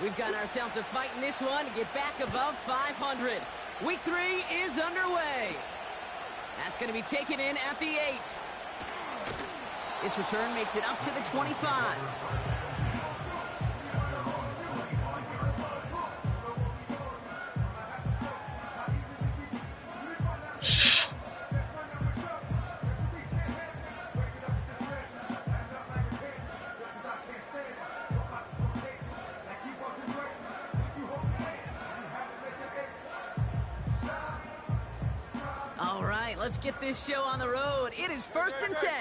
We've got ourselves a fight in this one to get back above 500. Week 3 is underway. That's going to be taken in at the 8. This return makes it up to the 25. All right, let's get this show on the road. It is 1st and 10.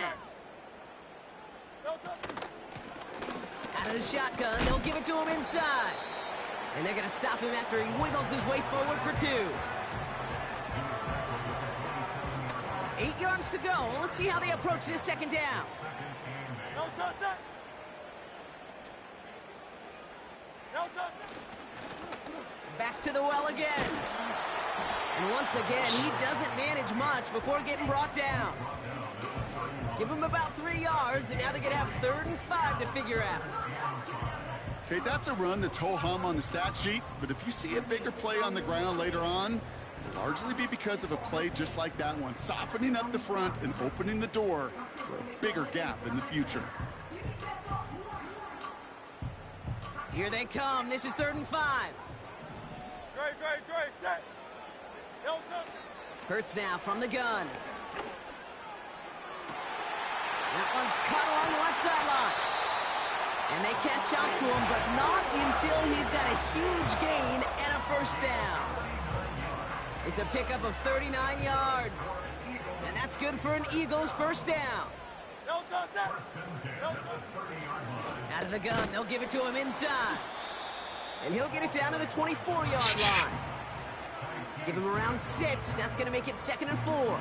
Out of the shotgun, they'll give it to him inside. And they're going to stop him after he wiggles his way forward for 2. 8 yards to go. Let's see how they approach this 2nd down. Back to the well again. And once again, he doesn't manage much before getting brought down. Give him about 3 yards, and now they're going to have 3rd and 5 to figure out. Okay, that's a run that's ho-hum on the stat sheet, but if you see a bigger play on the ground later on, it'll largely be because of a play just like that one, softening up the front and opening the door for a bigger gap in the future. Here they come. This is 3rd and 5. Great, set. Hurts now from the gun. That one's cut along the left sideline. And they catch up to him, but not until he's got a huge gain and a 1st down. It's a pickup of 39 yards. And that's good for an Eagles 1st down. Out of the gun, they'll give it to him inside. And he'll get it down to the 24-yard line. Give him around 6. That's going to make it 2nd and 4.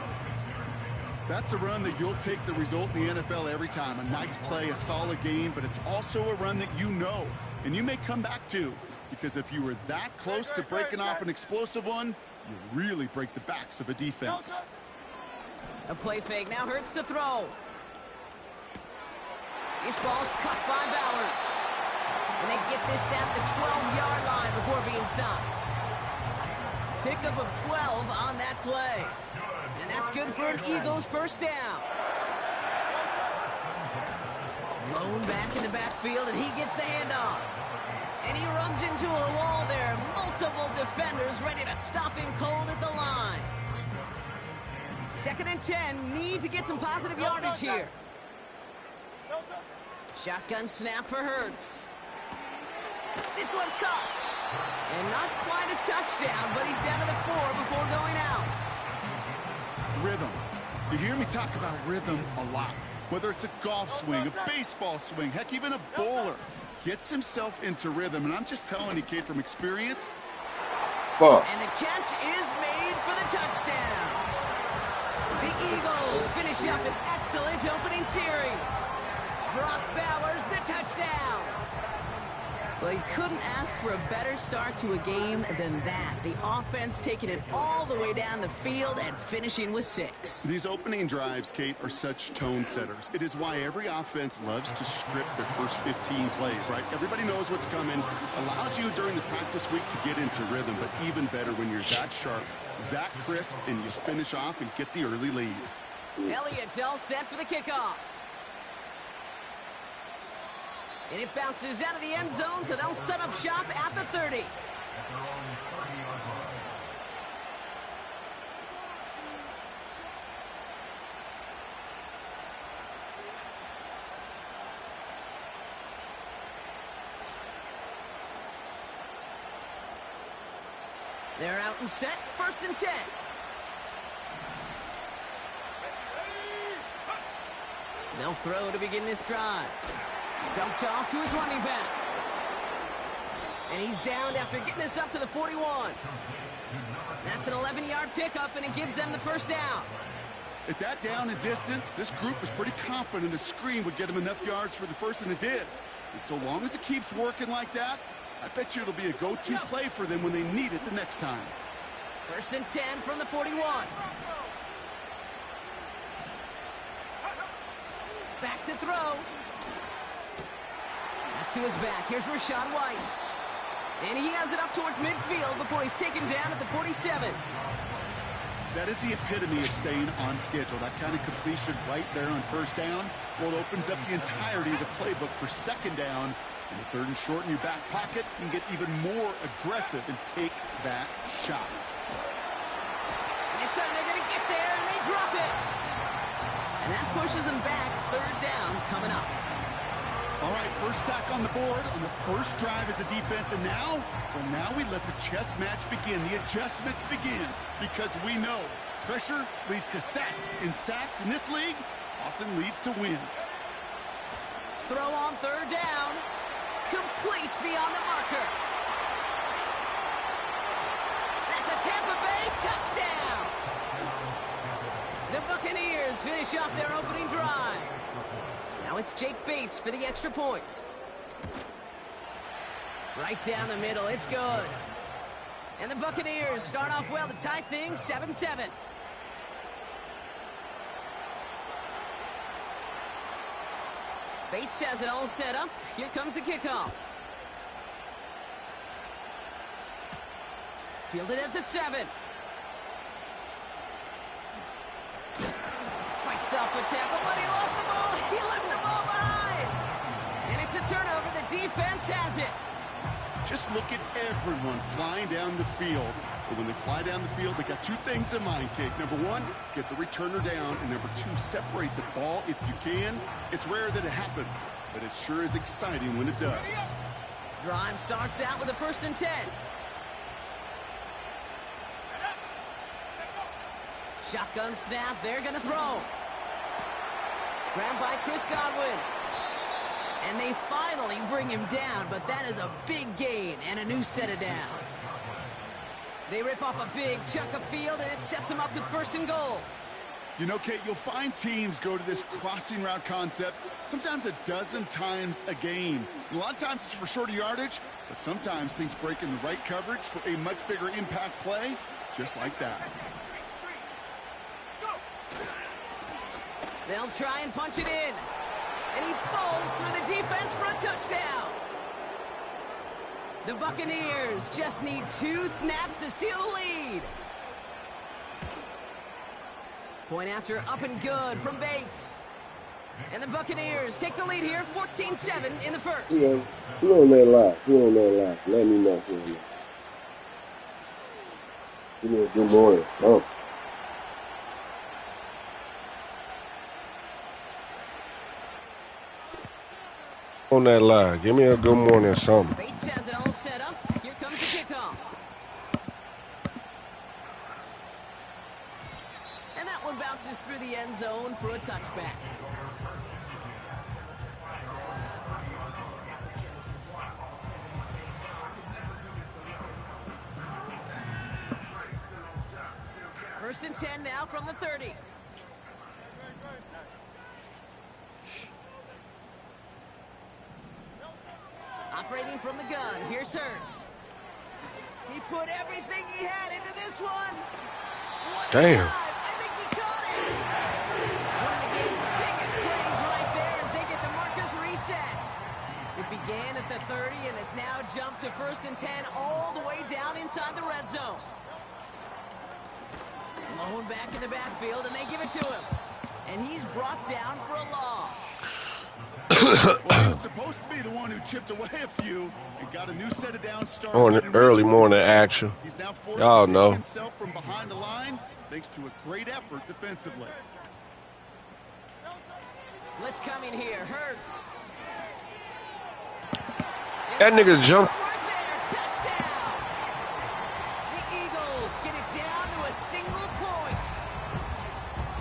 That's a run that you'll take the result in the NFL every time. A nice play, a solid game, but it's also a run that you know, and you may come back to, because if you were that close to breaking off an explosive one, you really break the backs of a defense. A play fake now Hurts to throw. This ball's cut by Bowers. And they get this down to the 12-yard line before being stopped. Pickup of 12 on that play. And that's good for an Eagles 1st down. Lone back in the backfield, and he gets the handoff. And he runs into a wall there. Multiple defenders ready to stop him cold at the line. 2nd and 10. Need to get some positive yardage here. Shotgun snap for Hurts. This one's caught. And not quite a touchdown, but he's down to the 4 before going out. Rhythm. You hear me talk about rhythm a lot. Whether it's a golf swing, a baseball swing, heck, even a bowler gets himself into rhythm. And I'm just telling you, kid, from experience. And the catch is made for the touchdown. The Eagles finish up an excellent opening series. Brock Bowers, the touchdown. Well, you couldn't ask for a better start to a game than that. The offense taking it all the way down the field and finishing with 6. These opening drives, Kate, are such tone setters. It is why every offense loves to script their first 15 plays, right? Everybody knows what's coming. Allows you during the practice week to get into rhythm, but even better when you're that sharp, that crisp, and you finish off and get the early lead. Elliott's all set for the kickoff. And it bounces out of the end zone, so they'll set up shop at the 30. They're out and set, 1st and 10. They'll throw to begin this drive. Dumped off to his running back. And he's down after getting this up to the 41. That's an 11-yard pickup, and it gives them the 1st down. At that down and distance, this group was pretty confident a screen would get them enough yards for the 1st, and it did. And so long as it keeps working like that, I bet you it'll be a go-to play for them when they need it the next time. 1st and 10 from the 41. Back to throw. That's to his back. Here's Rachaad White. And he has it up towards midfield before he's taken down at the 47. That is the epitome of staying on schedule. That kind of completion right there on first down. Well, it opens up the entirety of the playbook for second down. And the third and short in your back pocket, you can get even more aggressive and take that shot. This time they're going to get there, and they drop it. And that pushes them back. Third down coming up. All right, first sack on the board on the first drive as a defense. And now, well, now we let the chess match begin. The adjustments begin because we know pressure leads to sacks. And sacks in this league often leads to wins. Throw on third down. Complete beyond the marker. That's a Tampa Bay touchdown. The Buccaneers finish off their opening drive. Now it's Jake Bates for the extra point. Right down the middle, it's good. And the Buccaneers start off well to tie things 7-7. Bates has it all set up. Here comes the kickoff. Fielded at the 7. Fights off a tackle, but he lost the ball. He left the ball behind. And it's a turnover. The defense has it. Just look at everyone flying down the field. But when they fly down the field, they got two things in mind, Kate. Number one, get the returner down. And number two, separate the ball if you can. It's rare that it happens, but it sure is exciting when it does. Drive starts out with a 1st and 10. Shotgun snap, they're going to throw. Grabbed by Chris Godwin. And they finally bring him down, but that is a big gain and a new set of downs. They rip off a big chunk of field, and it sets them up with 1st and goal. You know, Kate, you'll find teams go to this crossing route concept sometimes a dozen times a game. And a lot of times it's for shorter yardage, but sometimes things break in the right coverage for a much bigger impact play, just like that. They'll try and punch it in. And he bowls through the defense for a touchdown. The Buccaneers just need 2 snaps to steal the lead. Point after up and good from Bates. And the Buccaneers take the lead here, 14-7 in the first. Yeah, who on that live? Who on that live? Let me know. Give me a good morning. Something. On that live. Give me a good morning or something. Bates has it all set up. Here comes the kickoff. And that one bounces through the end zone for a touchback. First and 10 now from the 30. Operating from the gun, here's Hurts. He put everything he had into this one. Damn. I think he caught it. One of the game's biggest plays right there as they get the markers reset. It began at the 30 and has now jumped to 1st and 10 all the way down inside the red zone. Malone back in the backfield and they give it to him. And he's brought down for a loss. Well, he was supposed to be the one who chipped away a few and got a new set of downs started. On early morning action. He's now forced Y'all to know himself from behind the line thanks to a great effort defensively. Let's come in here. Hurts. that nigga jumped. Right there, touchdown. The Eagles get it down to a single point.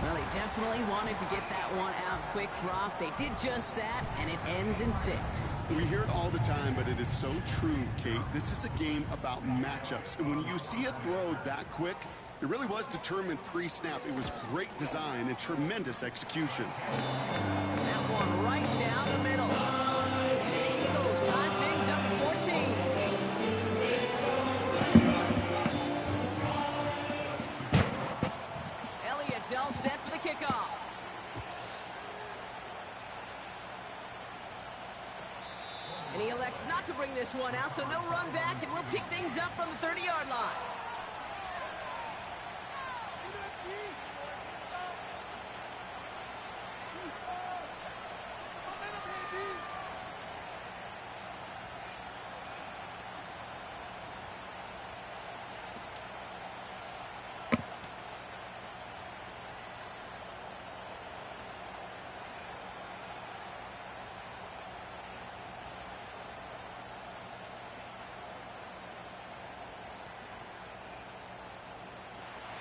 Well, they definitely wanted to get that one out quick, Brock. They did just that, and it ends in 6. We hear it all the time, but it is so true, Kate. This is a game about matchups. And when you see a throw that quick, it really was determined pre-snap. It was great design and tremendous execution. That one right down the middle. And the Eagles tie things up at 14. Elliott's all set for the kickoff. And he elects not to bring this one out, so no run back, and we'll pick things up from the 30-yard line.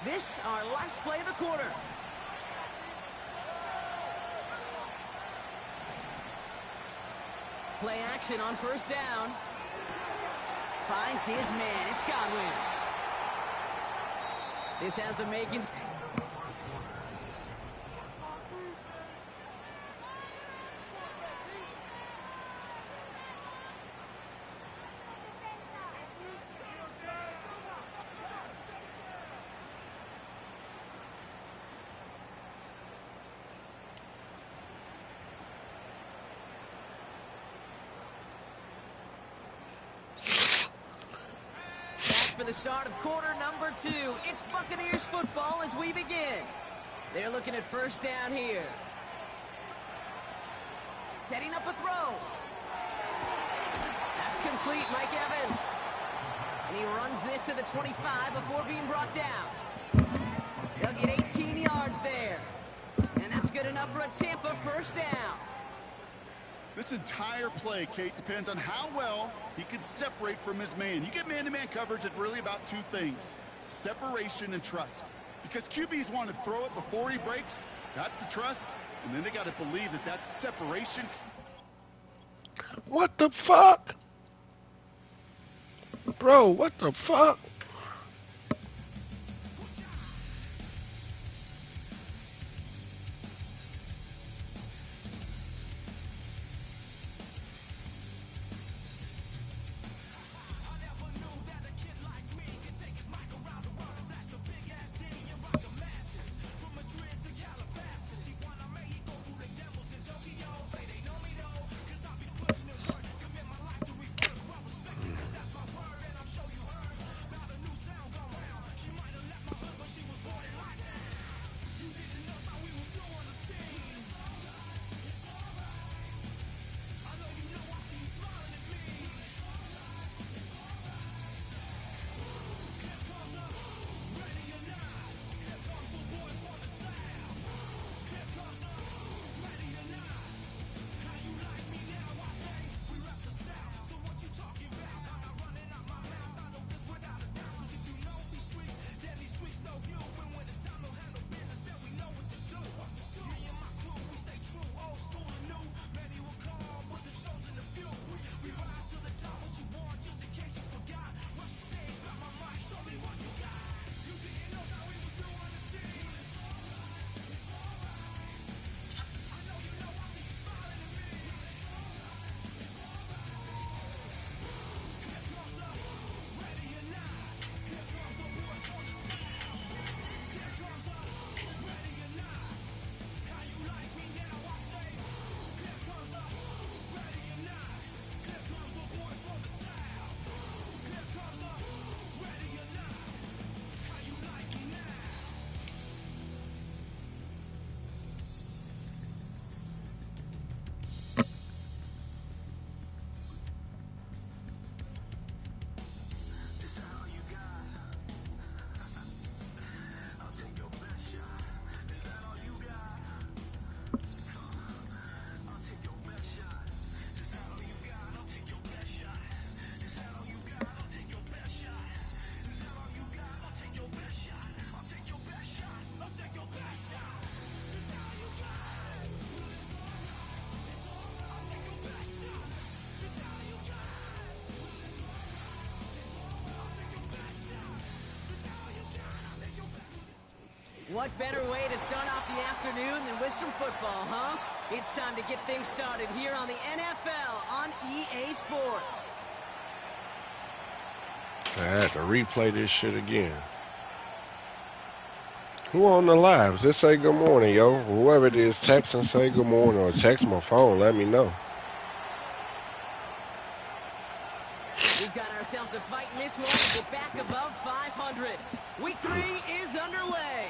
This, our last play of the quarter. Play action on first down. Finds his man. It's Godwin. This has the makings. For the start of quarter number 2. It's Buccaneers football as we begin. They're looking at first down here. Setting up a throw. That's complete, Mike Evans. And he runs this to the 25 before being brought down. They'll get 18 yards there. And that's good enough for a Tampa first down. This entire play, Kate, depends on how well he can separate from his man. You get man-to-man coverage, it's really about two things: separation and trust. Because QBs want to throw it before he breaks. That's the trust. And then they got to believe that that's separation. What the fuck? Bro, what the fuck? What better way to start off the afternoon than with some football, huh? It's time to get things started here on the NFL on EA Sports. I had to replay this shit again. Who on the live? Just say good morning, yo. Whoever it is, text and say good morning, or text my phone. Let me know. got ourselves a fight in this one to get back above 500. Week 3 is underway.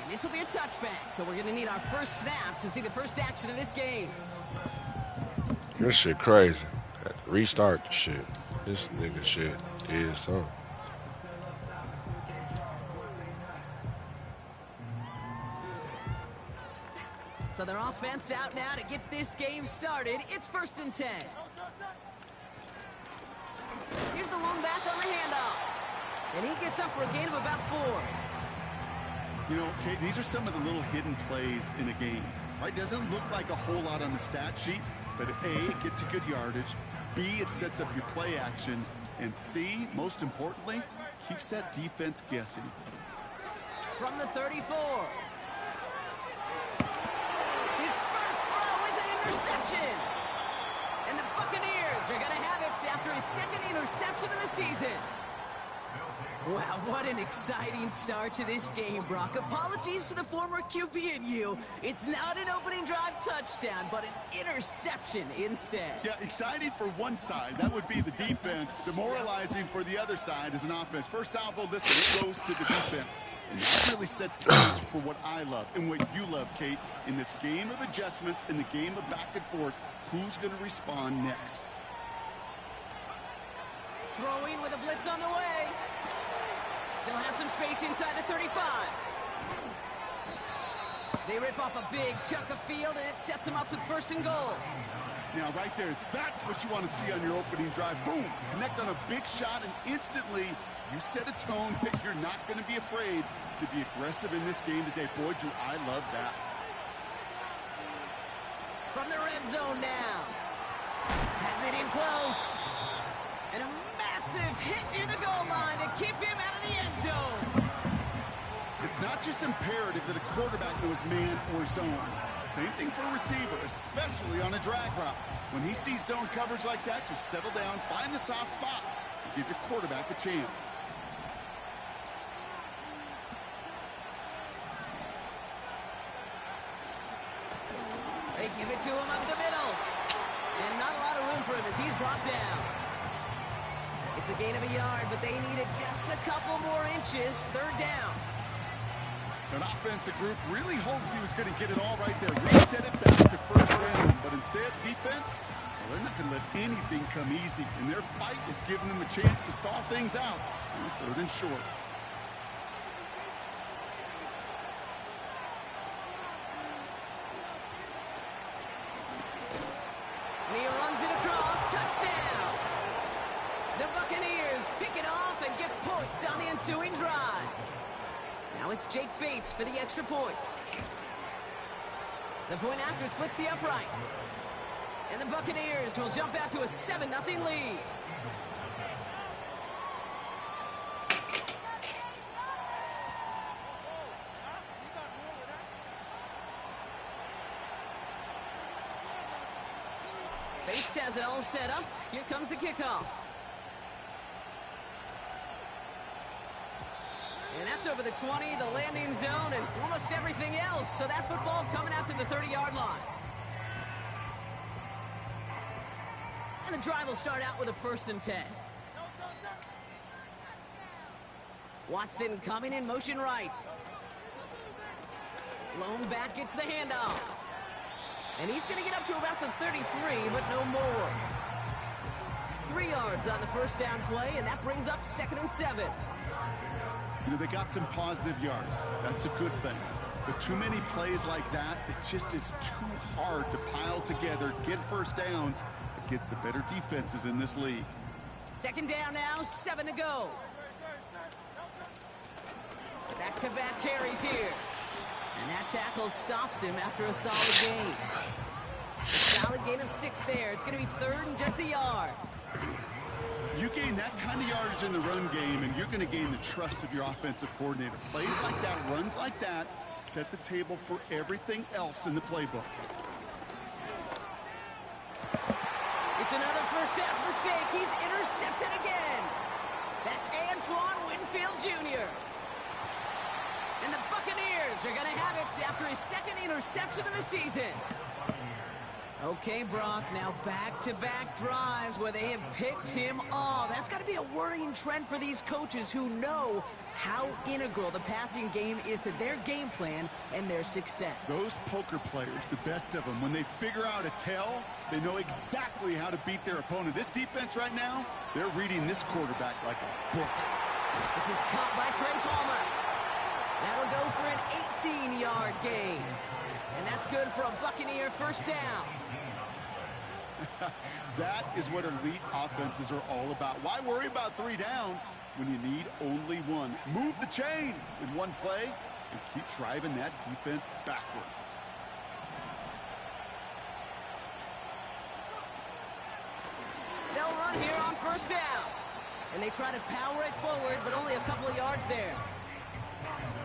And this will be a touchback, so we're going to need our first snap to see the first action of this game. This shit crazy. Restart the shit. This nigga shit is something. So their offense out now to get this game started. It's 1st and 10. Here's the lone back on the handoff. And he gets up for a gain of about 4. You know, Kate, these are some of the little hidden plays in a game, right? Doesn't look like a whole lot on the stat sheet, but A, it gets you good yardage. B, it sets up your play action. And C, most importantly, keeps that defense guessing. From the 34. His first throw is an interception. And the Buccaneers are going to have it after his second interception of the season. Wow, what an exciting start to this game, Brock. Apologies to the former QB and you. It's not an opening drive touchdown, but an interception instead. Yeah, exciting for one side. That would be the defense. Demoralizing for the other side as an offense. First salvo, listen, it goes to the defense. And that really sets the stage for what I love and what you love, Kate. In this game of adjustments, in the game of back and forth, who's going to respond next? Throwing with a blitz on the way. Still has some space inside the 35. They rip off a big chunk of field, and it sets them up with 1st and goal. Now, right there, that's what you want to see on your opening drive. Boom! Connect on a big shot, and instantly you set a tone that you're not going to be afraid to be aggressive in this game today. Boy, do I love that. From the red zone now. Has it in close. And a massive hit near the goal line to keep him out of the end zone. It's not just imperative that a quarterback knows man or zone. Same thing for a receiver, especially on a drag route. When he sees zone coverage like that, just settle down, find the soft spot, and give your quarterback a chance. They give it to him up the middle. And not a lot of room for him as he's brought down. It's a gain of a yard, but they needed just a couple more inches. 3rd down. An offensive group really hoped he was going to get it all right there. Reset it back to 1st down. But instead, defense, well, they're not going to let anything come easy. And their fight is giving them a chance to stall things out. 3rd and short. And he runs it across. Touchdown! The Buccaneers pick it off and get points on the ensuing drive. Now it's Jake Bates for the extra point. The point after splits the uprights. And the Buccaneers will jump out to a 7-0 lead. Bates has it all set up. Here comes the kickoff. And that's over the 20, the landing zone, and almost everything else. So that football coming out to the 30-yard line. And the drive will start out with a 1st and 10. Watson coming in motion right. Lone back gets the handoff. And he's going to get up to about the 33, but no more. 3 yards on the 1st down play, and that brings up 2nd and 7. You know, they got some positive yards. That's a good thing. But too many plays like that, it just is too hard to pile together, get 1st downs against the better defenses in this league. 2nd down now, 7 to go. Back-to-back carries here. And that tackle stops him after a solid gain. A solid gain of 6 there. It's going to be 3rd and just a yard. You gain that kind of yardage in the run game, and you're going to gain the trust of your offensive coordinator. Plays like that, runs like that, set the table for everything else in the playbook. It's another first half mistake. He's intercepted again. That's Antoine Winfield Jr. And the Buccaneers are going to have it after his 2nd interception of the season. Okay, Brock, now back-to-back drives where they have picked him off. That's got to be a worrying trend for these coaches who know how integral the passing game is to their game plan and their success. Those poker players, the best of them, when they figure out a tell, they know exactly how to beat their opponent. This defense right now, they're reading this quarterback like a book. This is caught by Trey Palmer. That'll go for an 18-yard gain. And that's good for a Buccaneer first down. That is what elite offenses are all about. Why worry about 3 downs when you need only one? Move the chains in one play and keep driving that defense backwards. They'll run here on first down. And they try to power it forward, but only a couple of yards there.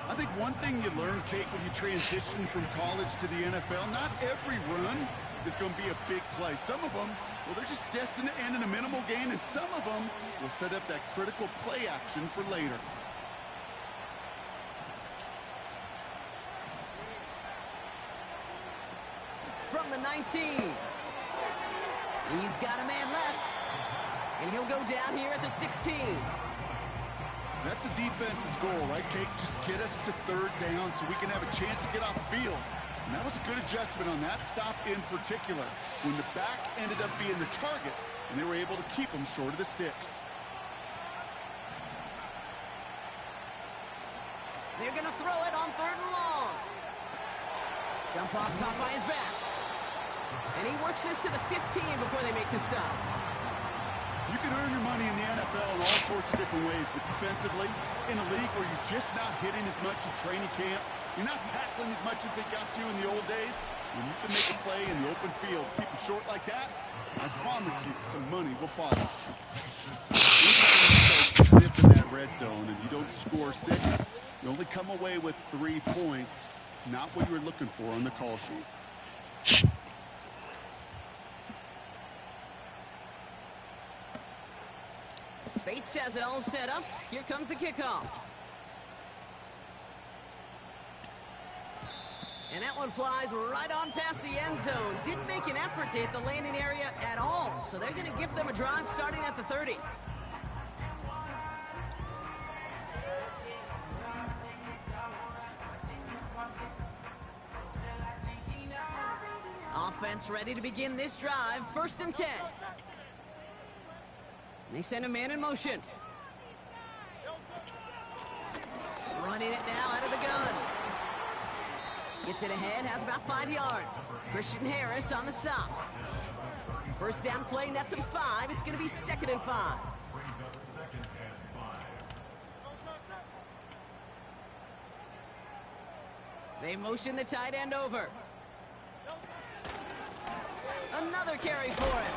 I think one thing you learn, Kate, when you transition from college to the NFL, not every run is going to be a big play. Some of them, well, they're just destined to end in a minimal gain, and some of them will set up that critical play action for later. From the 19. He's got a man left. And he'll go down here at the 16. That's a defense's goal, right, Kate? Just get us to 3rd down so we can have a chance to get off the field. And that was a good adjustment on that stop in particular, when the back ended up being the target, and they were able to keep him short of the sticks. They're going to throw it on 3rd and long. Jump off caught by his back. And he works this to the 15 before they make the stop. You can earn your money in the NFL in all sorts of different ways, but defensively, in a league where you're just not hitting as much in training camp, you're not tackling as much as they got to in the old days, when you can make a play in the open field, keep them short like that, I promise you some money will follow. Anytime you sniff in that red zone and you don't score 6, you only come away with 3 points, not what you were looking for on the call sheet. Bates has it all set up. Here comes the kickoff. And that one flies right on past the end zone. Didn't make an effort to hit the landing area at all. So they're going to give them a drive starting at the 30. Offense ready to begin this drive. 1st and 10. They send a man in motion. Running it now out of the gun. Gets it ahead, has about 5 yards. Christian Harris on the stop. First down play, nets him 5. It's going to be 2nd and 5. They motion the tight end over. Another carry for him.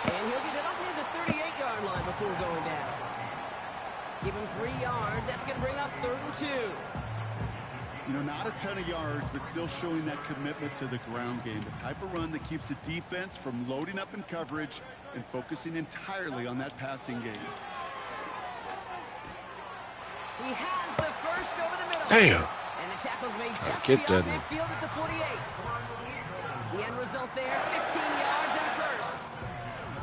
And he'll get it up near the 38-yard line before going down. Give him 3 yards. That's going to bring up 3rd and 2. You know, not a ton of yards, but still showing that commitment to the ground game. The type of run that keeps the defense from loading up in coverage and focusing entirely on that passing game. He has the first over the middle. Damn. And the tackle's made just Get beyond that. midfield at the 48. The end result there, 15 yards and a first.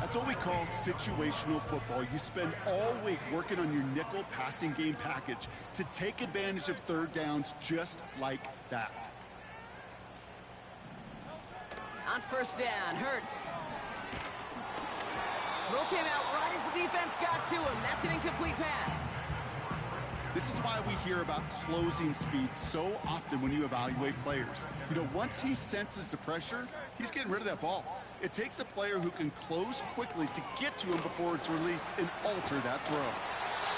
That's what we call situational football. You spend all week working on your nickel passing game package to take advantage of 3rd downs just like that. On first down, Hurts. Throw came out right as the defense got to him. That's an incomplete pass. This is why we hear about closing speed so often when you evaluate players. You know, once he senses the pressure, he's getting rid of that ball. It takes a player who can close quickly to get to him before it's released and alter that throw.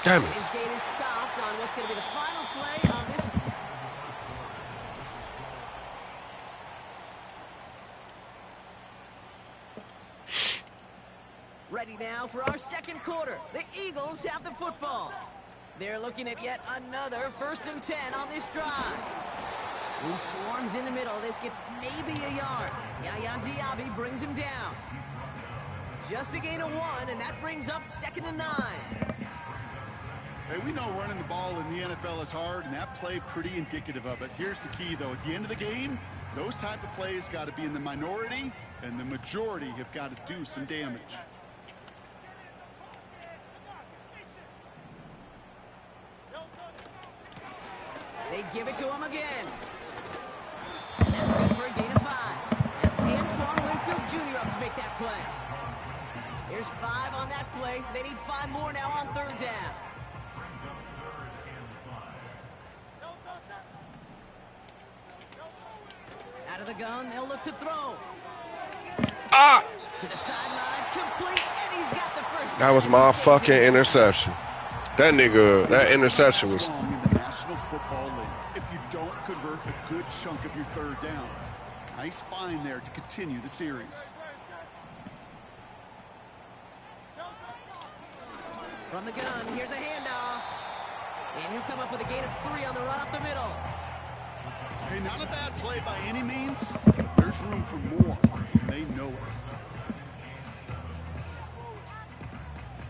Damn it. His gain is stopped on what's going to be the final play on this. Ready now for our 2nd quarter. The Eagles have the football. They're looking at yet another 1st and 10 on this drive. He swarms in the middle. This gets maybe a yard. Yaya Diaby brings him down. Just a gain of 1, and that brings up 2nd and 9. Hey, we know running the ball in the NFL is hard, and that play pretty indicative of it. Here's the key, though. At the end of the game, Those type of plays got to be in the minority, and the majority have got to do some damage. They give it to him again. And that's good for a gain of 5. That's Antoine Winfield Jr. up to make that play. There's 5 on that play. They need 5 more now on 3rd down. Out of the gun, they'll look to throw. To the sideline, complete, and he's got the first. That was my fucking interception. That nigga, that interception was. In the National Football League, if you don't convert a good chunk of your 3rd downs, nice find there to continue the series. From the gun, here's a handoff. And he'll come up with a gain of 3 on the run up the middle. Hey, not a bad play by any means, but there's room for more. They know it.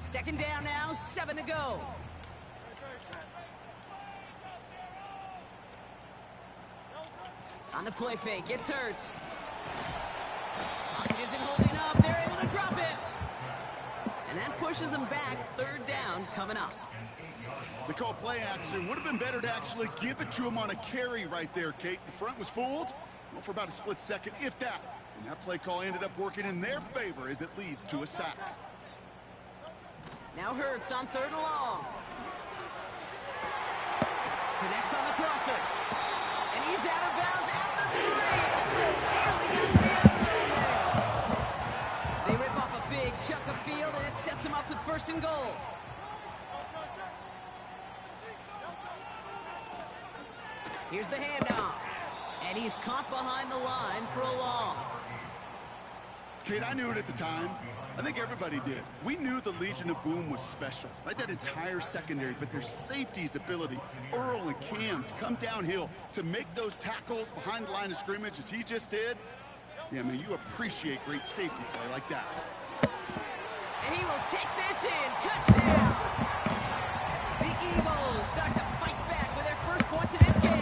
2nd down now, 7 to go. On the play fake, it's Hurts. Pocket isn't holding up, they're able to drop it. And that pushes them back, 3rd down coming up. They call play action. Would have been better to actually give it to him on a carry right there, Kate. The front was fooled, well, for about a split second, if that. And that play call ended up working in their favor as it leads to a sack. Now Hurts on 3rd and long. Connects on the crosser. And he's out of bounds at the 3. And barely got to the end zone there. They rip off a big chunk of field, and it sets him up with 1st and goal. Here's the handoff. And he's caught behind the line for a loss. Kate, I knew it at the time. I think everybody did. We knew the Legion of Boom was special, right? That entire secondary, but their safety's ability, Earl and Cam, to come downhill, to make those tackles behind the line of scrimmage as he just did. Yeah, I mean, you appreciate great safety play like that. And he will take this in. Touchdown! The Eagles start to fight back with their first points of this game.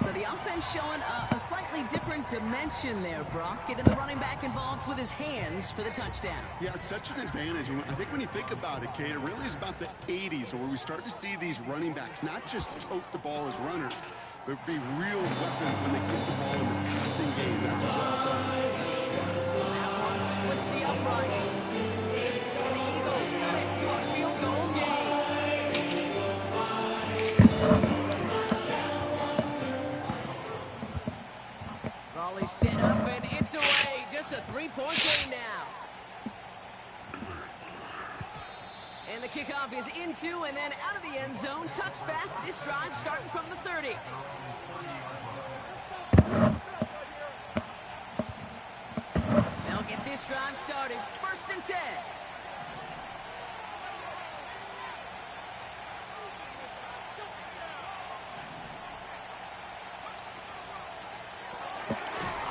So the offense showing a slightly different dimension there, Brock. Getting the running back involved with his hands for the touchdown. Yeah, such an advantage. I think when you think about it, Kate, it really is about the 80s where we start to see these running backs not just tote the ball as runners, but be real weapons when they get the ball in the passing game. That's well done. That one splits the uprights. And the Eagles cut it to a field goal game. Raleigh set up, and it's away. Just a 3-point game now. And the kickoff is into and then out of the end zone. Touchback. This drive starting from the 30. They'll get this drive started. 1st and 10.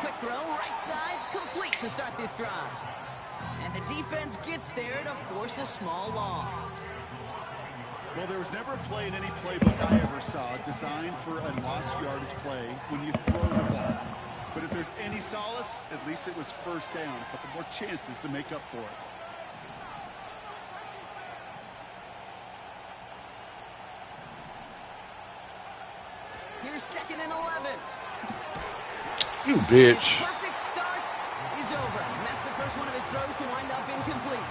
Quick throw, right side, complete to start this drive. And the defense gets there to force a small loss. Well, there was never a play in any playbook I ever saw designed for a lost yardage play when you throw the ball. But if there's any solace, at least it was 1st down. A couple more chances to make up for it. Here's 2nd and 11. You bitch. His perfect start is over. And that's the first one of his throws to wind up incomplete.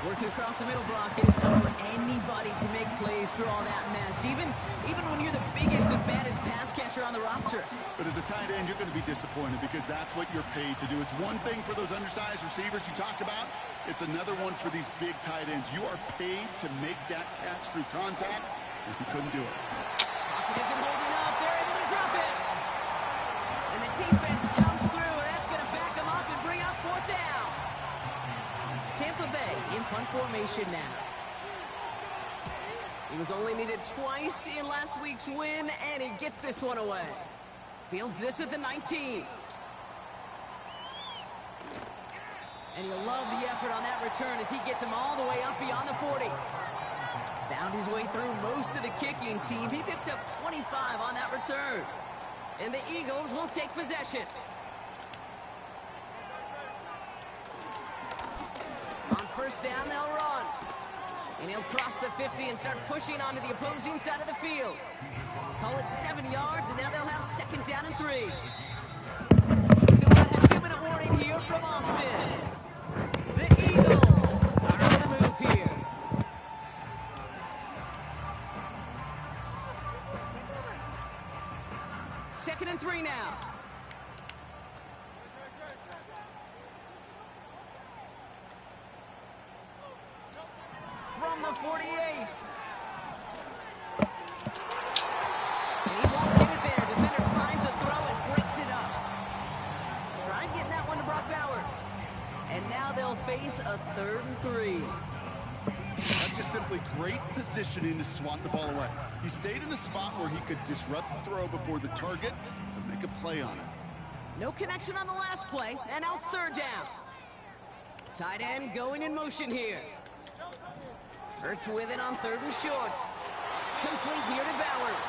Working across the middle, Brock, it is tough for anybody to make plays through all that mess, even when you're the biggest and baddest pass catcher on the roster. But as a tight end, you're going to be disappointed because that's what you're paid to do. It's one thing for those undersized receivers you talk about. It's another one for these big tight ends. You are paid to make that catch through contact, and he couldn't do it. Pocket isn't holding up. They're able to drop it. And the defense comes through, and that's going to back them up and bring up 4th down. Tampa Bay in punt formation now. He was only needed twice in last week's win, and he gets this one away. Fields this at the 19. And you'll love the effort on that return as he gets him all the way up beyond the 40. Found his way through most of the kicking team. He picked up 25 on that return. And the Eagles will take possession. On first down, they'll run. And he'll cross the 50 and start pushing onto the opposing side of the field. Call it 7 yards, and now they'll have second down and 3. So we're at the 2-minute warning here from Austin. The Eagles are on the move here. Second and 3 now. From the 48. And he won't get it there. Defender finds a throw and breaks it up. Trying getting that one to Brock Bowers. And now they'll face a 3rd and 3. That's just simply great positioning to swat the ball away. He stayed in a spot where he could disrupt the throw before the target and make a play on it. No connection on the last play, and now it's 3rd down. Tight end going in motion here. Hurts with it on 3rd and short. Complete here to Bowers.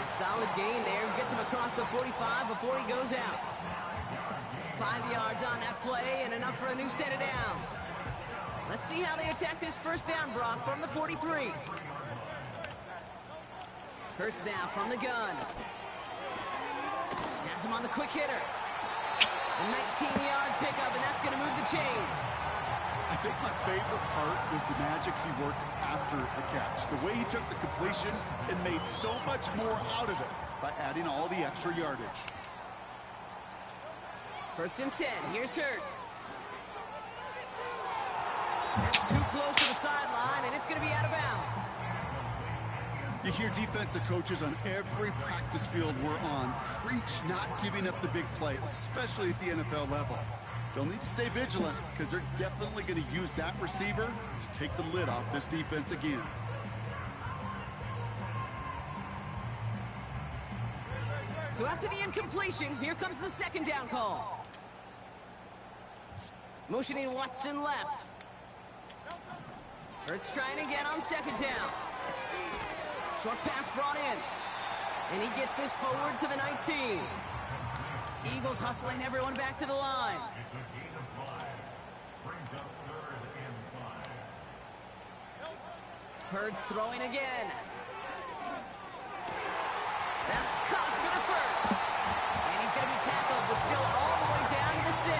A solid gain there. Gets him across the 45 before he goes out. 5 yards on that play and enough for a new set of downs. Let's see how they attack this first down, Brock, from the 43. Hurts now from the gun. Has him on the quick hitter. A 19-yard pickup, and that's going to move the chains. I think my favorite part was the magic he worked after the catch. The way he took the completion and made so much more out of it by adding all the extra yardage. 1st and 10. Here's Hurts. That's too close to the sideline, and it's going to be out of bounds. You hear defensive coaches on every practice field we're on preach not giving up the big play, especially at the NFL level. They'll need to stay vigilant because they're definitely going to use that receiver to take the lid off this defense again. So after the incompletion, here comes the 2nd down call. Motioning Watson left. Hurts trying again on 2nd down. Short pass brought in. And he gets this forward to the 19. Eagles hustling everyone back to the line. Hurts throwing again. That's caught for the 1st. And he's going to be tackled, but still all the way down to the 6.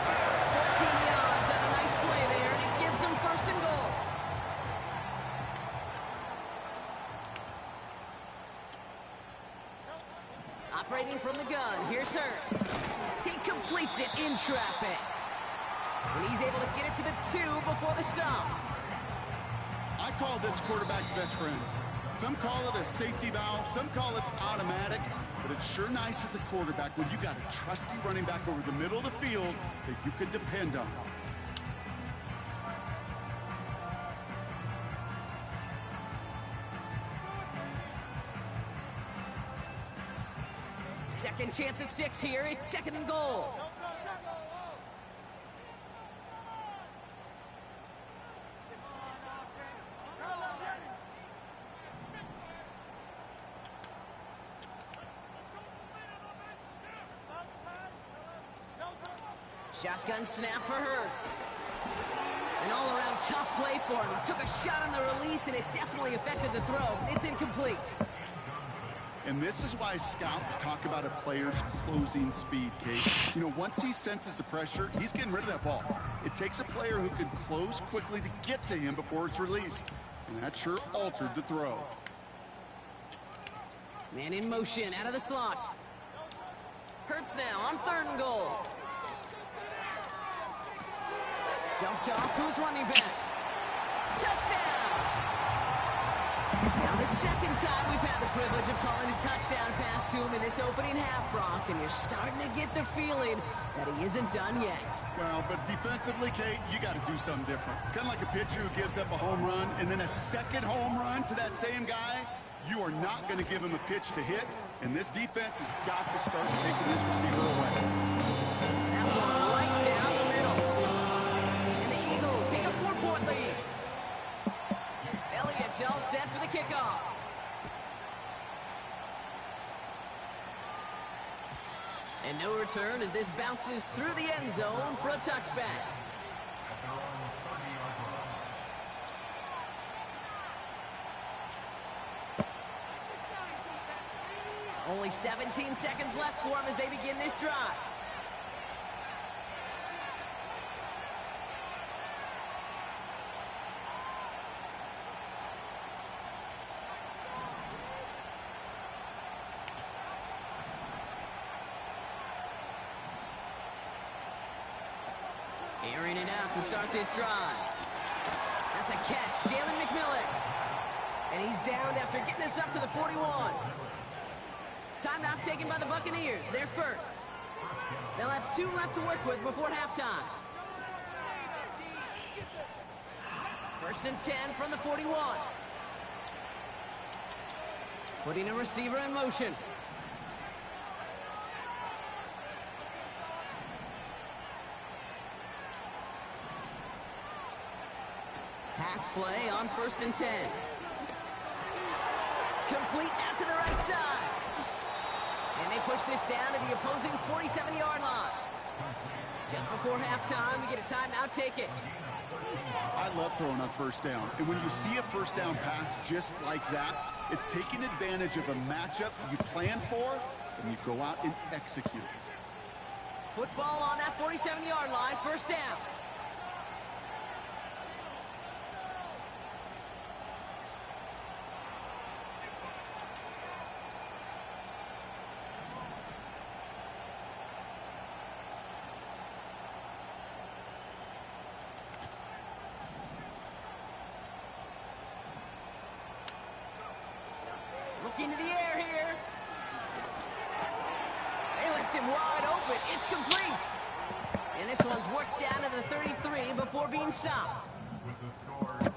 14 yards on a nice play there, and it gives him 1st and goal. Operating from the gun, here's Hurts. He completes it in traffic. And he's able to get it to the 2 before the stop. I call this quarterback's best friend. Some call it a safety valve, some call it automatic, but it's sure nice as a quarterback when you got a trusty running back over the middle of the field that you can depend on. Second chance at 6 here. It's 2nd and goal. Shotgun snap for Hurts. An all-around tough play for him. He took a shot on the release, and it definitely affected the throw. It's incomplete. And this is why scouts talk about a player's closing speed, Kate. You know, once he senses the pressure, he's getting rid of that ball. It takes a player who can close quickly to get to him before it's released. And that sure altered the throw. Man in motion, out of the slot. Hurts now on 3rd and goal. Dumped off to his running back. Touchdown! Now the 2nd time we've had the privilege of calling a touchdown pass to him in this opening half, Brock, and you're starting to get the feeling that he isn't done yet. Well, but defensively, Kate, you got to do something different. It's kind of like a pitcher who gives up a home run and then a 2nd home run to that same guy. You are not going to give him a pitch to hit, and this defense has got to start taking this receiver away. That one right down the middle. And the Eagles take a 4-point lead. Elliott's all set for the kickoff. And no return as this bounces through the end zone for a touchback. Only 17 seconds left for them as they begin this drive. Airing it out to start this drive. That's a catch, Jalen McMillan. And he's down after getting this up to the 41. Timeout taken by the Buccaneers. They're first. They'll have 2 left to work with before halftime. 1st and 10 from the 41. Putting a receiver in motion. Pass play on 1st and 10. Complete out to the right side. And they push this down to the opposing 47-yard line. Just before halftime, we get a timeout taken. I love throwing on 1st down. And when you see a 1st down pass just like that, it's taking advantage of a matchup you plan for, and you go out and execute. Football on that 47-yard line, 1st down. Into the air here. They lift him wide open. It's complete. And this one's worked down to the 33 before being stopped.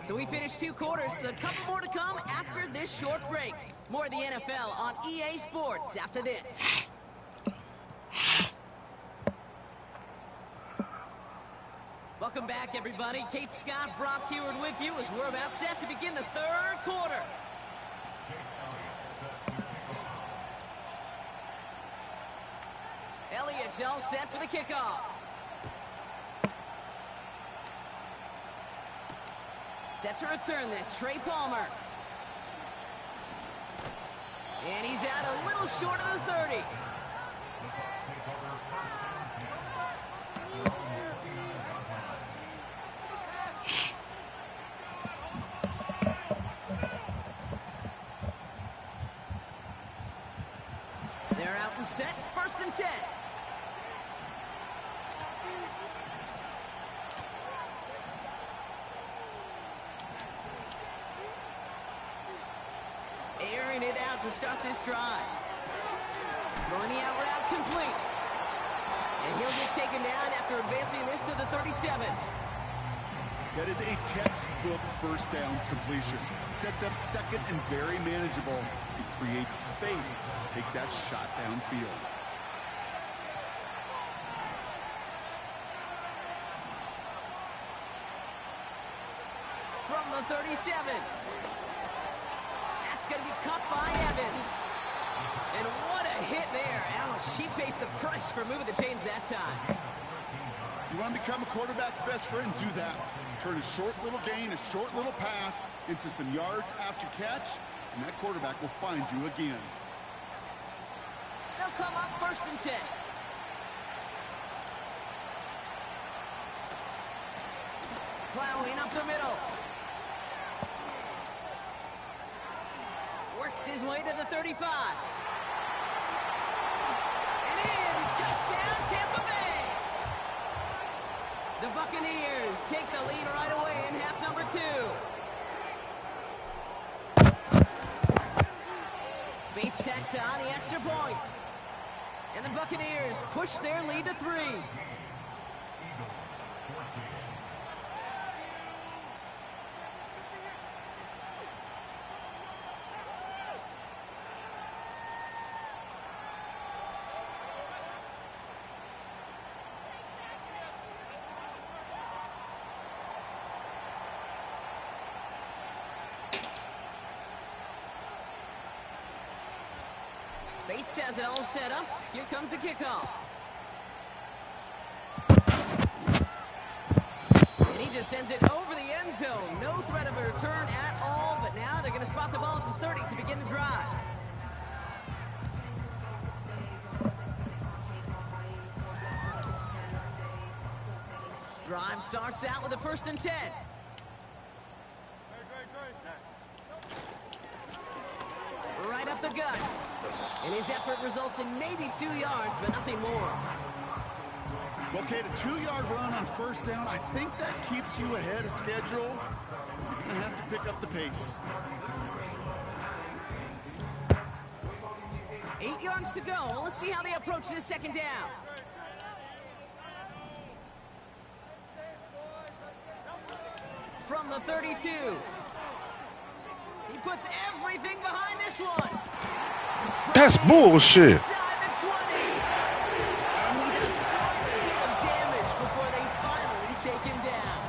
So we finished 2 quarters. A couple more to come after this short break. More of the NFL on EA Sports after this. Welcome back, everybody. Kate Scott, Brock Heward with you as we're about set to begin the 3rd quarter. Elliott's all set for the kickoff. Set to return this, Trey Palmer. And he's out a little short of the 30. They're out and set, 1st and 10. Airing it out to start this drive. Throwing the out route complete. And he'll get taken down after advancing this to the 37. That is a textbook 1st down completion. Sets up 2nd and very manageable. It creates space to take that shot downfield. From the 37. That's going to be cut by Evans. And what a hit there. Ouch, she pays the price for moving the chains that time. You want to become a quarterback's best friend? Do that. Turn a short little gain, a short little pass into some yards after catch, and that quarterback will find you again. They'll come up 1st and 10. Plowing up the middle. Works his way to the 35. And in, touchdown, Tampa Bay. The Buccaneers take the lead right away in half number 2. Bates tacks on the extra point. And the Buccaneers push their lead to 3. Waits has it all set up. Here comes the kickoff. And he just sends it over the end zone. No threat of a return at all, but now they're going to spot the ball at the 30 to begin the drive. Drive starts out with a 1st and 10. Right up the gut. And his effort results in maybe 2 yards, but nothing more. Well, Kate, a 2-yard run on 1st down, I think that keeps you ahead of schedule. You're going to have to pick up the pace. 8 yards to go. Well, let's see how they approach this 2nd down. From the 32. He puts everything behind this one. That's bullshit. Inside the 20. And he does quite a bit of damage before they finally take him down.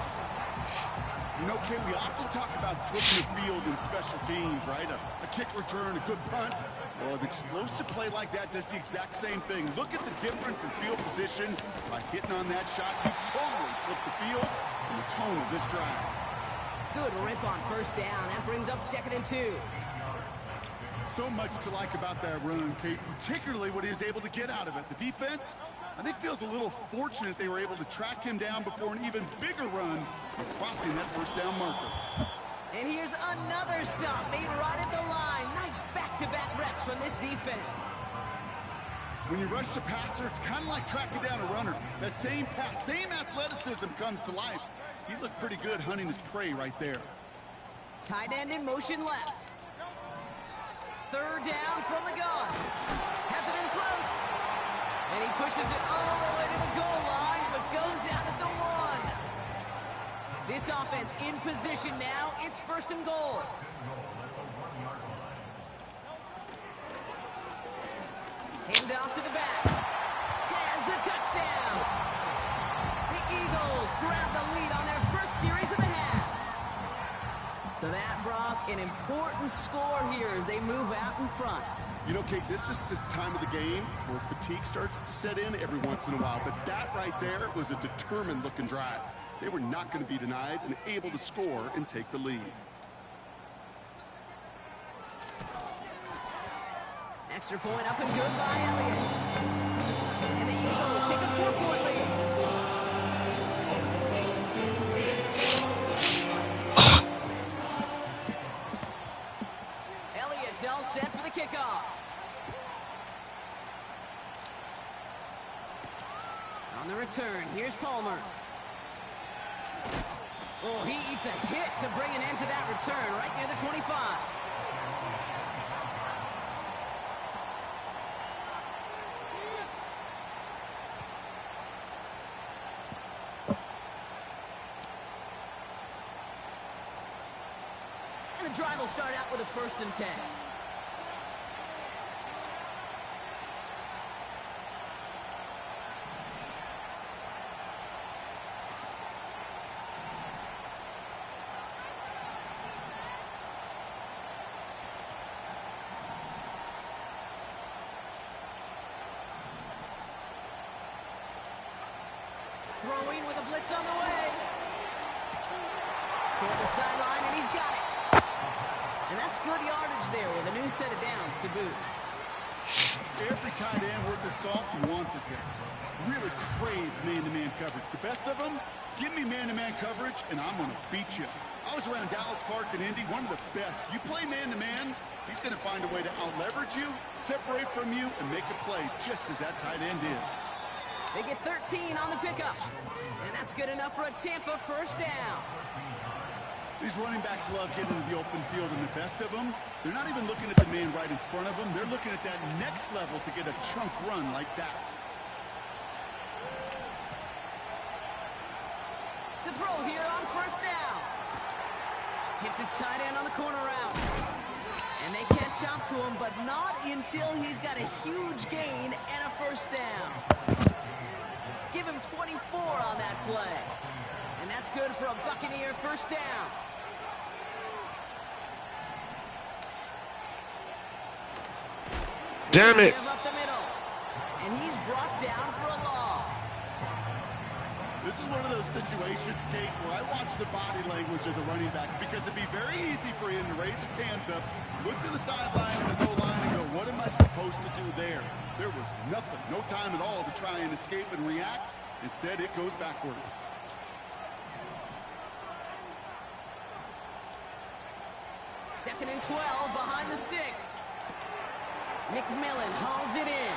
You know, Kate, we often talk about flipping the field in special teams, right? A kick return, a good punt. Well, an explosive play like that does the exact same thing. Look at the difference in field position. By hitting on that shot, you've totally flipped the field and the tone of this drive. Good rip on 1st down. That brings up 2nd and 2. So much to like about that run, Kate, particularly what he was able to get out of it. The defense, I think, feels a little fortunate they were able to track him down before an even bigger run, crossing that 1st down marker. And here's another stop made right at the line. Nice back-to-back reps from this defense. When you rush the passer, it's kind of like tracking down a runner. That same pass, same athleticism comes to life. He looked pretty good hunting his prey right there. Tight end in motion left. 3rd down from the gun. Has it in close. And he pushes it all the way to the goal line, but goes out at the 1. This offense in position now. It's 1st and goal. Hand off to the back. Has the touchdown. The Eagles grab the lead on their 1st series of the half. So that, Brock, an important score here as they move out in front. You know, Kate, this is the time of the game where fatigue starts to set in every once in a while. But that right there was a determined-looking drive. They were not going to be denied and able to score and take the lead. Extra point up and good by Elliott. And the Eagles take a 4-point lead. Elliott's all set for the kickoff. On the return, here's Palmer. Oh, he eats a hit to bring an end to that return right near the 25. And the drive will start out with a 1st and 10. Throwing with a blitz on the way. Toward the sideline, and he's got it. And that's good yardage there with a new set of downs to boot. Every tight end worth his salt wanted this. Really craved man-to-man coverage. The best of them, give me man-to-man coverage, and I'm going to beat you. I was around Dallas Clark and Indy, one of the best. You play man-to-man, he's going to find a way to out-leverage you, separate from you, and make a play just as that tight end did. They get 13 on the pickup. And that's good enough for a Tampa 1st down. These running backs love getting into the open field, and the best of them, they're not even looking at the man right in front of them. They're looking at that next level to get a chunk run like that. To throw here on 1st down. Hits his tight end on the corner route. And they catch up to him, but not until he's got a huge gain and a 1st down. Give him 24 on that play. And that's good for a Buccaneer 1st down. Damn it. Give up the middle. And he's brought down for a loss. This is one of those situations, Kate, where I watch the body language of the running back because it'd be very easy for him to raise his hands up, look to the sideline and his O-line and go, what am I supposed to do there? There was nothing, no time at all to try and escape and react. Instead, it goes backwards. Second and 12 behind the sticks. McMillan hauls it in.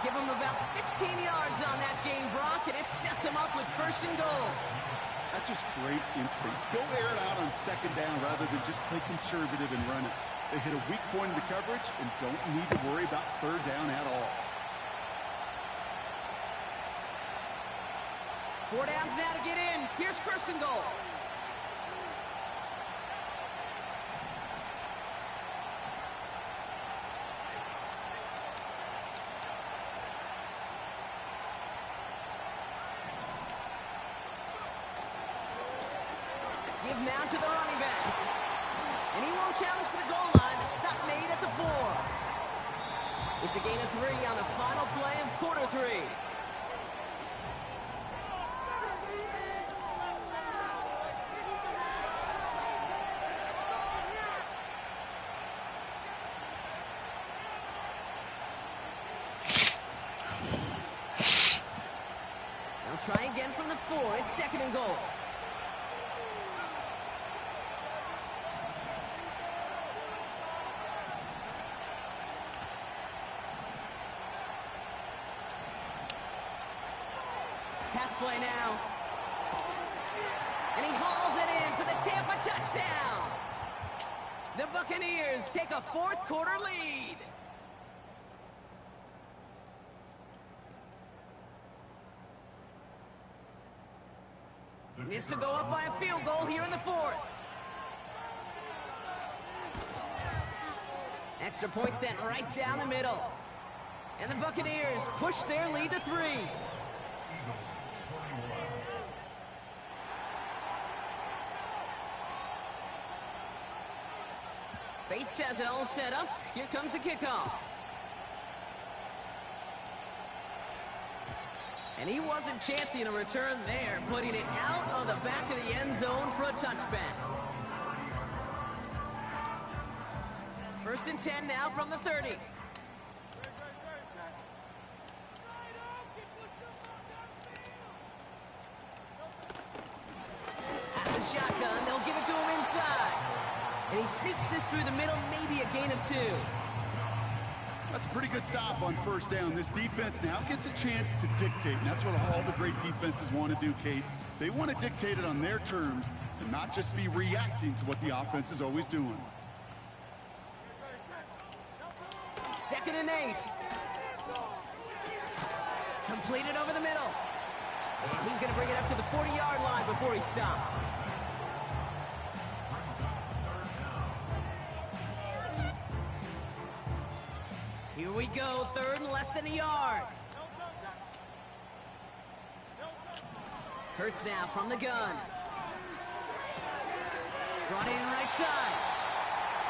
Give him about 16 yards on that gain, Brock, and it sets him up with first and goal. That's just great instincts. Go air it out on second down rather than just play conservative and run it. They hit a weak point in the coverage and don't need to worry about third down at all. 4 downs now to get in. Here's first and goal. Give now to the running back. And he won't challenge for the goal line. The stop made at the 4. It's a gain of 3 on the final play of quarter 3. They'll try again from the 4. It's second and goal. Pass play now. And he hauls it in for the Tampa touchdown. The Buccaneers take a fourth quarter lead. Needs to go up by a field goal here in the 4th. Extra point sent right down the middle. And the Buccaneers push their lead to 3. Bates has it all set up. Here comes the kickoff. And he wasn't chancing a return there, putting it out of the back of the end zone for a touchback. First and 10 now from the 30. Out of the shotgun, they'll give it to him inside. And he sneaks this through the middle, maybe a gain of 2. That's a pretty good stop on first down. This defense now gets a chance to dictate. And that's what all the great defenses want to do, Kate. They want to dictate it on their terms and not just be reacting to what the offense is always doing. Second and 8. Completed over the middle. And he's going to bring it up to the 40-yard line before he stopped. Here we go, third and less than a yard. Hurts now from the gun. Brought in right side.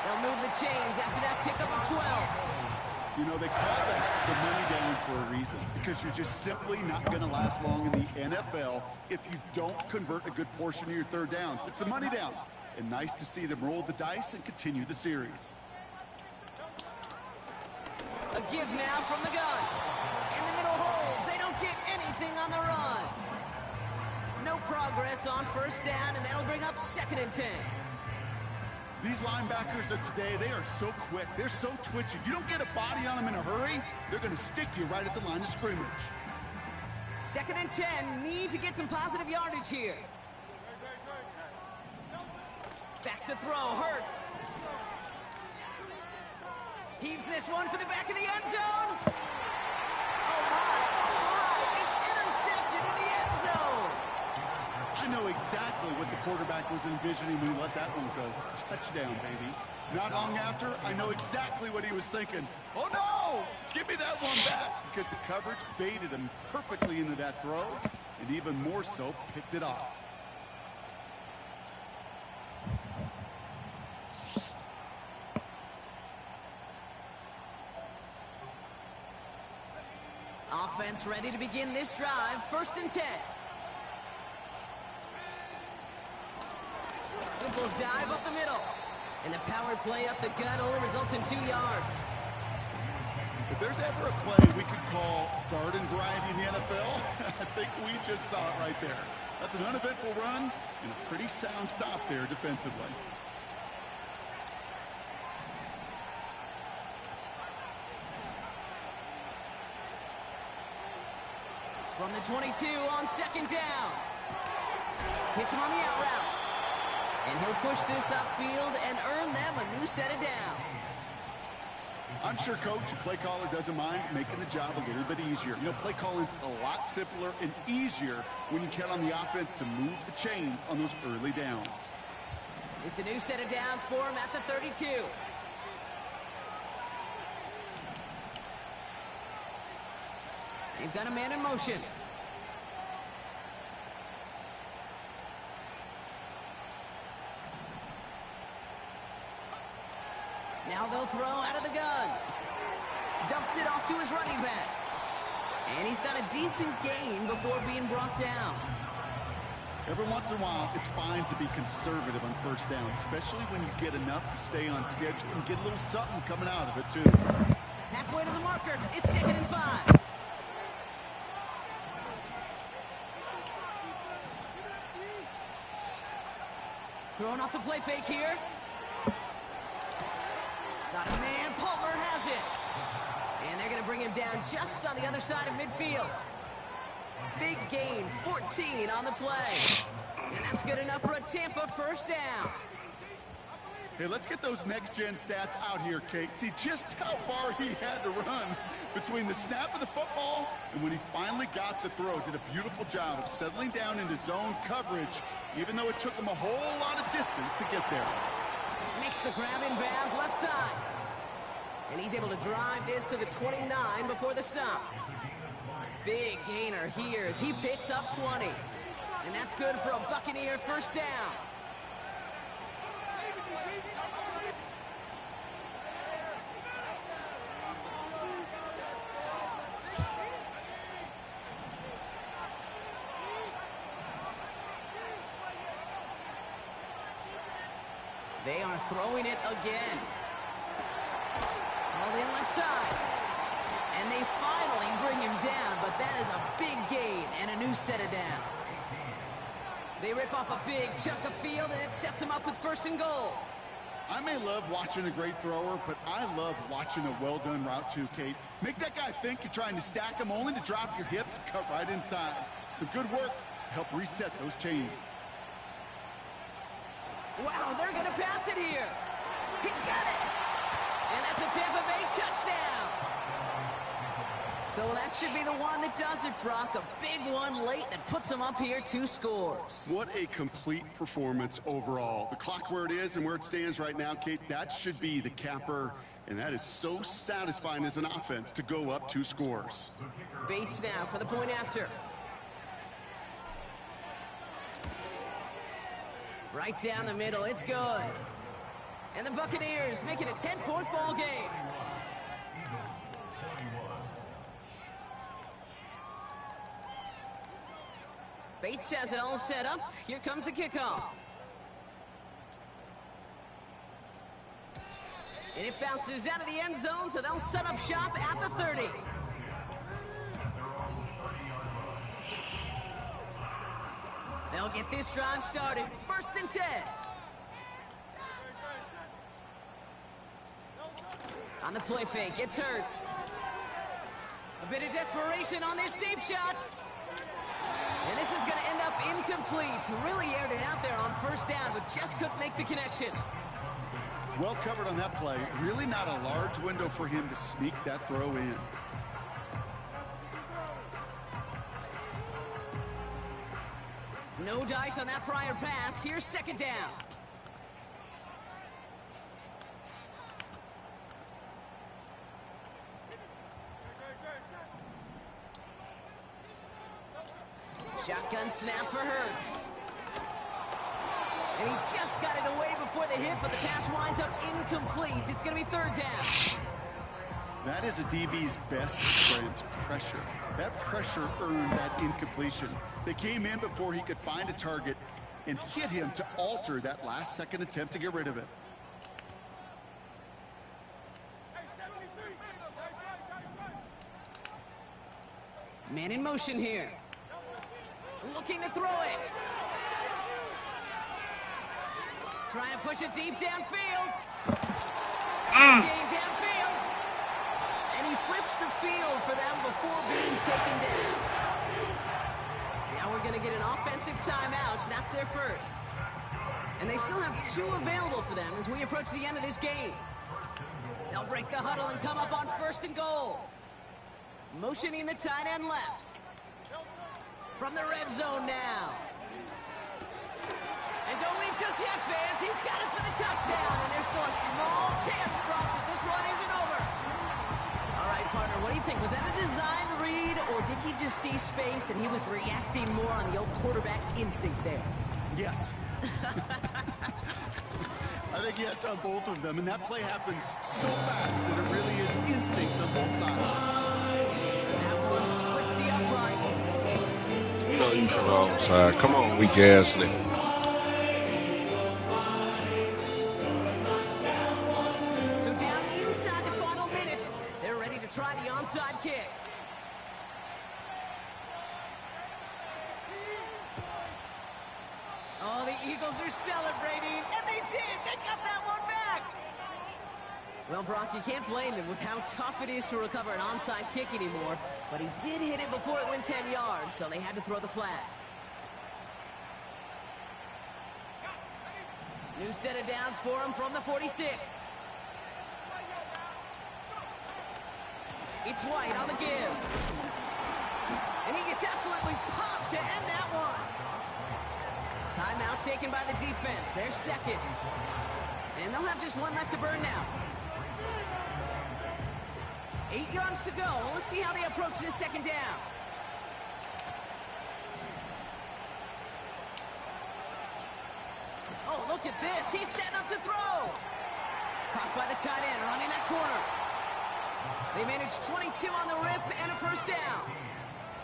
They'll move the chains after that pickup of 12. You know, they call that the money down for a reason, because you're just simply not going to last long in the NFL if you don't convert a good portion of your third downs. It's the money down. And nice to see them roll the dice and continue the series. A give now from the gun. In the middle holes. They don't get anything on the run. No progress on first down, and that'll bring up second and 10. These linebackers of today, they are so quick. They're so twitchy. You don't get a body on them in a hurry, they're going to stick you right at the line of scrimmage. Second and 10. Need to get some positive yardage here. Back to throw. Hurts. Heaves this one for the back of the end zone. Oh my, it's intercepted in the end zone. I know exactly what the quarterback was envisioning when he let that one go. Touchdown, baby. Not long after, I know exactly what he was thinking. Oh no, give me that one back, because the coverage baited him perfectly into that throw, and even more so, picked it off. Offense ready to begin this drive. 1st and 10. Simple dive up the middle. And the power play up the gut only results in 2 yards. If there's ever a play we could call garden variety in the NFL, I think we just saw it right there. That's an uneventful run and a pretty sound stop there defensively. From the 22 on 2nd down. Hits him on the out route. And he'll push this upfield and earn them a new set of downs. I'm sure coach and play caller doesn't mind making the job a little bit easier. You know, play calling's a lot simpler and easier when you count on the offense to move the chains on those early downs. It's a new set of downs for him at the 32. They've got a man in motion. Now they'll throw out of the gun. Dumps it off to his running back. And he's got a decent gain before being brought down. Every once in a while, it's fine to be conservative on 1st down, especially when you get enough to stay on schedule and get a little something coming out of it, too. Halfway to the marker. It's 2nd and 5. Throwing off the play fake here. Got a man. Palmer has it. And they're going to bring him down just on the other side of midfield. Big gain, 14 on the play. And that's good enough for a Tampa 1st down. Hey, let's get those next-gen stats out here, Kate. See just how far he had to run between the snap of the football and when he finally got the throw. Did a beautiful job of settling down into zone coverage, even though it took him a whole lot of distance to get there. Makes the grab in bounds left side. And he's able to drive this to the 29 before the stop. Big gainer here as he picks up 20. And that's good for a Buccaneer 1st down. They are throwing it again. All in left side. And they finally bring him down, but that is a big gain and a new set of downs. They rip off a big chunk of field, and it sets them up with 1st and goal. I may love watching a great thrower, but I love watching a well-done route too, Kate. Make that guy think you're trying to stack him only to drop your hips and cut right inside. Some good work to help reset those chains. Wow, they're going to pass it here. He's got it. And that's a Tampa Bay touchdown. So that should be the one that does it, Brock. A big one late that puts them up here 2 scores. What a complete performance overall. The clock where it is and where it stands right now, Kate, that should be the capper. And that is so satisfying as an offense to go up 2 scores. Bates now for the point after. Right down the middle, it's good. And the Buccaneers make it a 10-point ball game. Bates has it all set up. Here comes the kickoff. And it bounces out of the end zone, so they'll set up shop at the 30. They'll get this drive started. 1st and 10. On the play fake, it's Hurts. A bit of desperation on this deep shot. And this is going to end up incomplete. Really aired it out there on 1st down, but just couldn't make the connection. Well covered on that play. Really not a large window for him to sneak that throw in. No dice on that prior pass. Here's 2nd down. Shotgun snap for Hurts. And he just got it away before the hit, but the pass winds up incomplete. It's going to be 3rd down. That is a DB's best friend, pressure. That pressure earned that incompletion. They came in before he could find a target and hit him to alter that last-second attempt to get rid of it. Man in motion here. Looking to throw it. Trying to push it deep downfield. Gain downfield. And he flips the field for them before being taken down. Now we're going to get an offensive timeout. So that's their first. And they still have 2 available for them as we approach the end of this game. They'll break the huddle and come up on 1st and goal. Motioning the tight end left. From the red zone now. And don't leave just yet, fans. He's got it for the touchdown. And there's still a small chance, Brock, that this one isn't over. All right, partner, what do you think? Was that a design read, or did he just see space and he was reacting more on the old quarterback instinct there? Yes. I think yes on both of them, and that play happens so fast that it really is instincts on both sides. That one splits the uprights. You know you from the wrong side. Come on, weak ass nigga. So down inside the final minute, they're ready to try the onside kick. Oh, the Eagles are celebrating, and they did! They got that one back! Well, Brock, you can't blame him with how tough it is to recover an onside kick anymore, but he did hit it before it went 10 yards, so they had to throw the flag. New set of downs for him from the 46. It's White on the give. And he gets absolutely popped to end that one. Timeout taken by the defense. Their second. And they'll have just one left to burn now. 8 yards to go. Well, let's see how they approach this second down. Oh, look at this. He's setting up to throw. Caught by the tight end, running that corner. They managed 22 on the rip and a first down.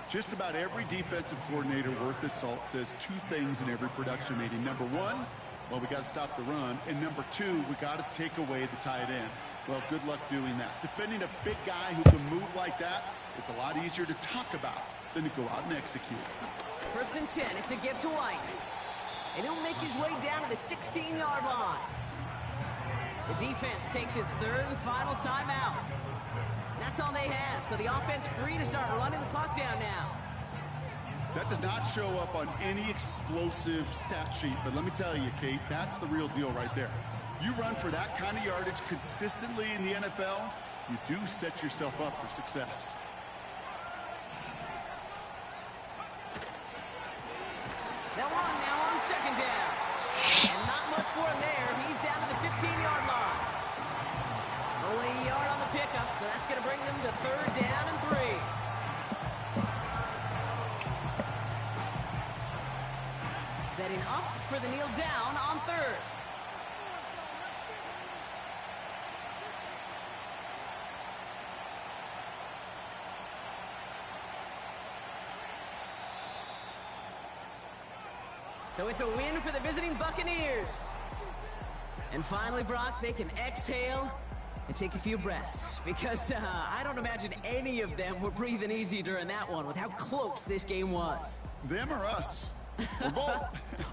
Just about every defensive coordinator worth his salt says 2 things in every production meeting. Number 1, well, we got to stop the run. And number 2, we got to take away the tight end. Well, good luck doing that. Defending a big guy who can move like that, it's a lot easier to talk about than to go out and execute. 1st and 10, it's a give to White. And he'll make his way down to the 16-yard line. The defense takes its 3rd and final timeout. That's all they had, so the offense free to start running the clock down now. That does not show up on any explosive stat sheet, but let me tell you, Kate, that's the real deal right there. You run for that kind of yardage consistently in the NFL, you do set yourself up for success. They'll run now on 2nd down. And not much for him there. He's down to the 15-yard line. Only a yard on the pickup, so that's going to bring them to 3rd down and 3. Setting up for the kneel down on 3rd. So it's a win for the visiting Buccaneers. And finally, Brock, they can exhale and take a few breaths, because I don't imagine any of them were breathing easy during that one with how close this game was. Them or us? We're both.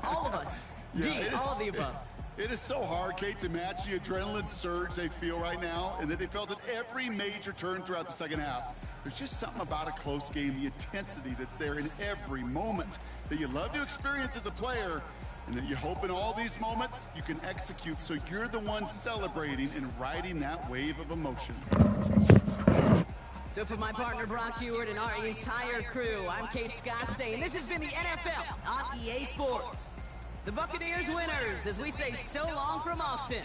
All of us. Yeah, all of the above. It is so hard, Kate, to match the adrenaline surge they feel right now, and that they felt at every major turn throughout the second half. There's just something about a close game, the intensity that's there in every moment that you love to experience as a player, and that you hope in all these moments you can execute so you're the one celebrating and riding that wave of emotion. So for my partner Brock Huard and our entire crew, I'm Kate Scott saying this has been the NFL on EA Sports. The Buccaneers winners, as we say so long from Austin.